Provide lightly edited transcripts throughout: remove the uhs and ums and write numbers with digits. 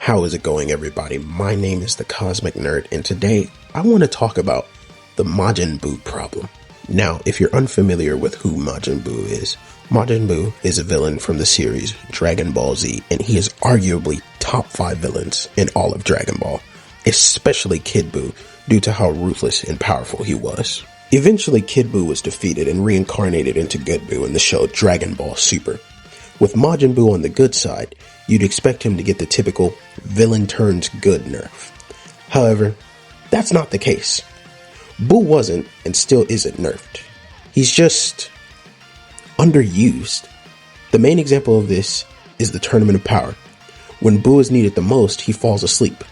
How is it going, everybody? My name is the Cosmic Nerd, and today I want to talk about the Majin Buu problem. Now, if you're unfamiliar with who Majin Buu is a villain from the series Dragon Ball Z, and he is arguably top 5 villains in all of Dragon Ball, especially Kid Buu, due to how ruthless and powerful he was. Eventually, Kid Buu was defeated and reincarnated into Good Buu in the show Dragon Ball Super. With Majin Buu on the good side, you'd expect him to get the typical villain turns good nerf. However, that's not the case. Buu wasn't and still isn't nerfed. He's just underused. The main example of this is the Tournament of Power. When Buu is needed the most, he falls asleep.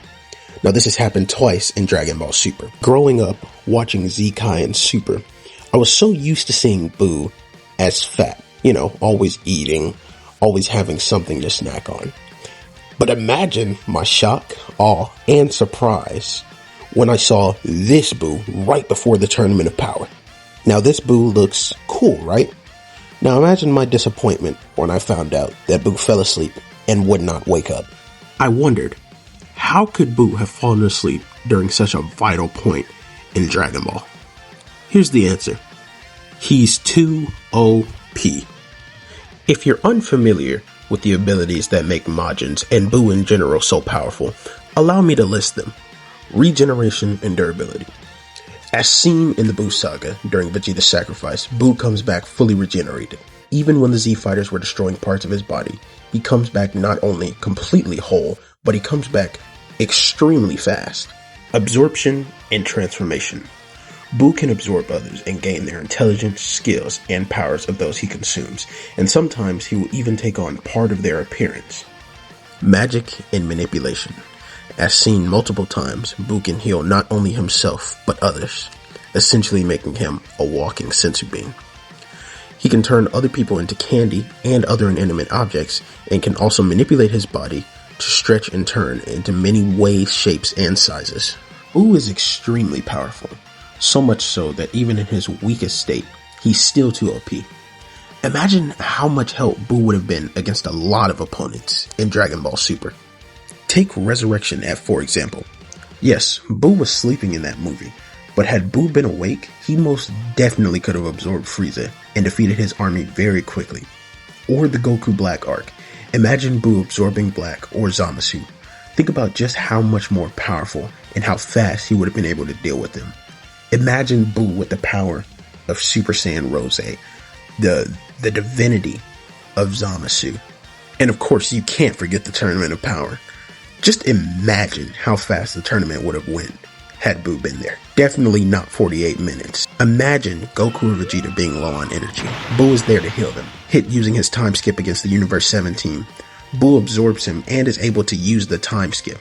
Now, this has happened twice in Dragon Ball Super. Growing up, watching Z Kai and Super, I was so used to seeing Buu as fat. Always eating, always having something to snack on. But imagine my shock, awe, and surprise when I saw this Buu right before the Tournament of Power. Now, this Buu looks cool, right? Now, imagine my disappointment when I found out that Buu fell asleep and would not wake up. I wondered, how could Buu have fallen asleep during such a vital point in Dragon Ball? Here's the answer. He's too OP. If you're unfamiliar with the abilities that make Majins and Buu in general so powerful, allow me to list them. Regeneration and durability. As seen in the Buu saga during Vegeta's sacrifice, Buu comes back fully regenerated. Even when the Z fighters were destroying parts of his body, he comes back not only completely whole, but he comes back extremely fast. Absorption and transformation. Buu can absorb others and gain their intelligence, skills, and powers of those he consumes, and sometimes he will even take on part of their appearance. Magic and manipulation. As seen multiple times, Buu can heal not only himself, but others, essentially making him a walking sensu bean. He can turn other people into candy and other inanimate objects, and can also manipulate his body to stretch and turn into many ways, shapes, and sizes. Buu is extremely powerful. So much so that even in his weakest state, he's still too OP. Imagine how much help Buu would have been against a lot of opponents in Dragon Ball Super. Take Resurrection F, for example. Yes, Buu was sleeping in that movie, but had Buu been awake, he most definitely could have absorbed Frieza and defeated his army very quickly. Or the Goku Black arc. Imagine Buu absorbing Black or Zamasu. Think about just how much more powerful and how fast he would have been able to deal with them. Imagine Buu with the power of Super Saiyan Rose, the divinity of Zamasu. And of course, you can't forget the Tournament of Power. Just imagine how fast the tournament would have went had Buu been there. Definitely not 48 minutes. Imagine Goku or Vegeta being low on energy. Buu is there to heal them. Hit using his time skip against the Universe 7 team. Buu absorbs him and is able to use the time skip.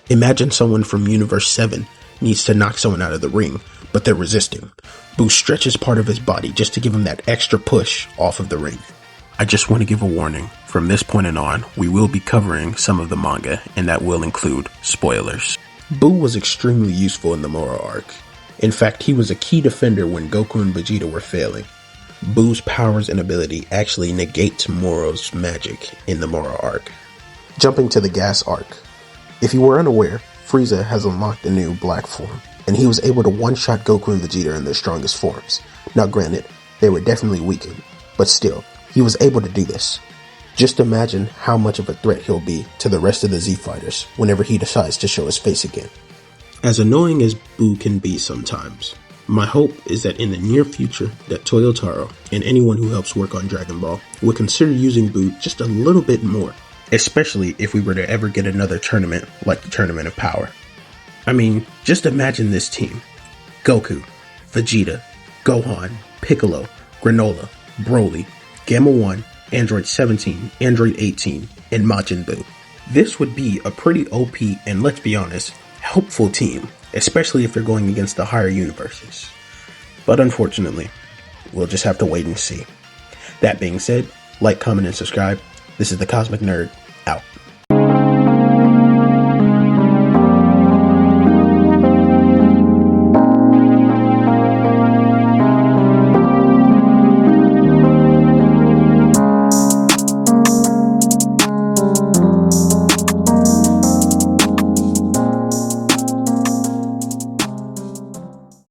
Imagine someone from Universe 7 needs to knock someone out of the ring, but they're resisting. Buu stretches part of his body just to give him that extra push off of the ring. I just want to give a warning. From this point on, we will be covering some of the manga, and that will include spoilers. Buu was extremely useful in the Moro arc. In fact, he was a key defender when Goku and Vegeta were failing. Buu's powers and ability actually negates Moro's magic in the Moro arc. Jumping to the Gas arc. If you were unaware, Frieza has unlocked a new black form, and he was able to one-shot Goku and Vegeta in their strongest forms. Now granted, they were definitely weakened, but still, he was able to do this. Just imagine how much of a threat he'll be to the rest of the Z fighters whenever he decides to show his face again. As annoying as Buu can be sometimes, my hope is that in the near future that Toyotaro and anyone who helps work on Dragon Ball would consider using Buu just a little bit more, especially if we were to ever get another tournament like the Tournament of Power. I mean, just imagine this team. Goku, Vegeta, Gohan, Piccolo, Granola, Broly, Gamma 1, Android 17, Android 18, and Majin Buu. This would be a pretty OP and, let's be honest, helpful team, especially if they're going against the higher universes. But unfortunately, we'll just have to wait and see. That being said, like, comment, and subscribe. This is the Cosmic Nerd, out.